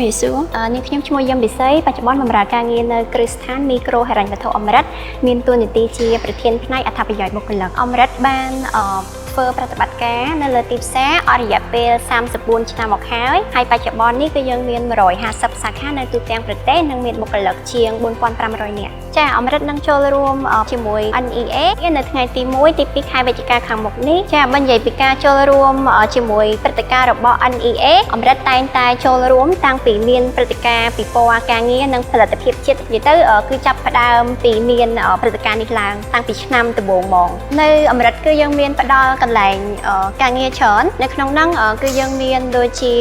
ជំរាបសួរនាងខ្ញុំឈ្មោះយឹមពិសីបច្ចុប្បន្នបម្រើការងារនៅគ្រឹះស្ថានមីក្រូហិរញ្ញវត្ថុអមរិតមានតួនាទីជាប្រធានផ្នែកអត្ថប្រយោជន៍បុគ្គលិកអមរិតបានធ្វើប្រតិបត្តិការនៅលើទីផ្សារអស់រយៈពេល34ឆ្នាំមកហើយបច្ចុប្បន្ននេះគឺយើងមាន150សាខានៅទូទាំងប្រទេសនិងមានបុគ្គលិកជាង4500នាក់ចាអមរិតនឹងចូលរួមជាមួយ NEA នៅថ្ងៃទី1ទី2ខែវិច្ឆិកាខាងមុខនេះចាបើនិយាយពីការចូលរួមជាមួយព្រឹត្តិការណ៍របស់ NEA អមរិតតែងតែចូលរួមតាំងពីមានព្រឹត្តិការណ៍ពិព័រណ៍ការងារនិងផលិតភាពជាតិនិយាយទៅគឺចាប់ផ្ដើមពីមានព្រឹត្តិការណ៍នេះឡើងតាំងពីឆ្នាំដំបូងមកនៅអមរិតគឺយើងមានផ្ដល់កន្លែងការងារច្រើននៅក្នុងហ្នឹងគឺយើងមានដូចជា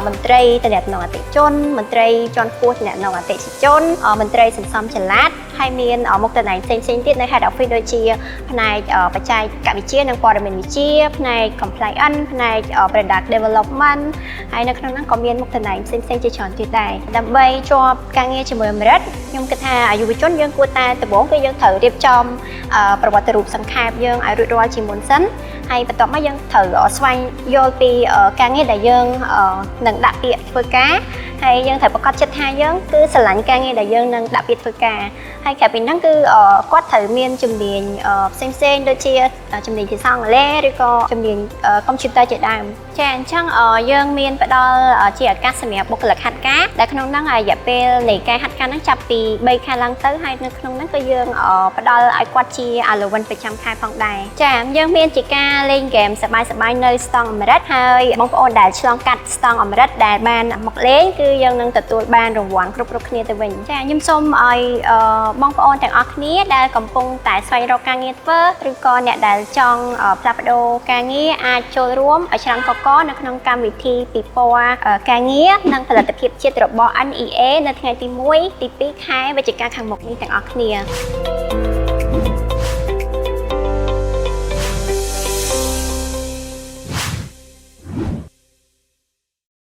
មន្ត្រីតំណែងអតិថិជនមន្ត្រីជាន់ខ្ពស់តំណែងអតិថិជនមន្ត្រីសន្សំចល័តហើយមានមុខតំណែងផ្សេងៗទៀតនៅ Head Office ដូចជាផ្នែកបច្ចេកវិទ្យានិងព័ត៌មានវិទ្យាផ្នែក Compliance ផ្នែក Product Development ហើយនៅក្នុងហ្នឹងក៏មានមុខតំណែងផ្សេងៗជាច្រើនទៀតដែរដើម្បីជាប់ការងារជាមួយអមរិតខ្ញុំគិតថាយុវជនយើងគួរតែដំបូងគឺយើងត្រូវរៀបចំប្រវត្តិរូបសង្ខេបយើងឲ្យរួចរាល់ជាមុនសិនហើយបន្ទាប់មកយើងត្រូវស្វែងយល់ពីការងារដែលយើងនឹងដាក់ពាក្យធ្វើការហើយយើងត្រូវប្រកាសចិត្តថាយើងគឺស្រឡាញ់ការងារដែលយើងនឹងដាក់ពាក្យធ្វើការហើយក្រៅពីហ្នឹងគឺគាត់ត្រូវមានជំនាញផ្សេងៗដូចជាជំនាញភាសាអង់គ្លេសឬក៏ជំនាញកុំព្យូទ័រជាដើមចាអញ្ចឹងយើងមានផ្ដល់ជាឱកាសសម្រាប់បុគ្គលិកហាត់ការដែលក្នុងហ្នឹងរយៈពេលនៃការហាត់ការហ្នឹងចាប់ពី3ខែឡើងទៅហើយនៅក្នុងហ្នឹងគឺយើងផ្ដល់ឲ្យគាត់ជា allowance ប្រចាំខែផងដែរចាយើងមានជាការលេងហ្គេមសប្បាយៗនៅស្តង់អមរិតហើយបងប្អូនដែលឆ្លងកាត់ស្តង់អមរិតដែលបានមកលេងគឺយើងនឹងទទួលបានរង្វាន់គ្រប់គ្នាទៅវិញចាខ្ញុំសូមឲ្យបងប្អូនទាំងអស់គ្នាដែលកំពុងតែស្វែងរកការងារធ្វើឬក៏អ្នកដែលចង់ផ្លាស់ប្ដូរការងារអាចចូលរួមឲ្យច្រើនកកនៅក្នុងកម្មវិធីពិព័រណ៍ការងារនិងផលិតភាពជាតិរបស់ NEA នៅថ្ងៃទី1ទី2ខែវិច្ឆិកាខាងមុខនេះទាំងអស់គ្នា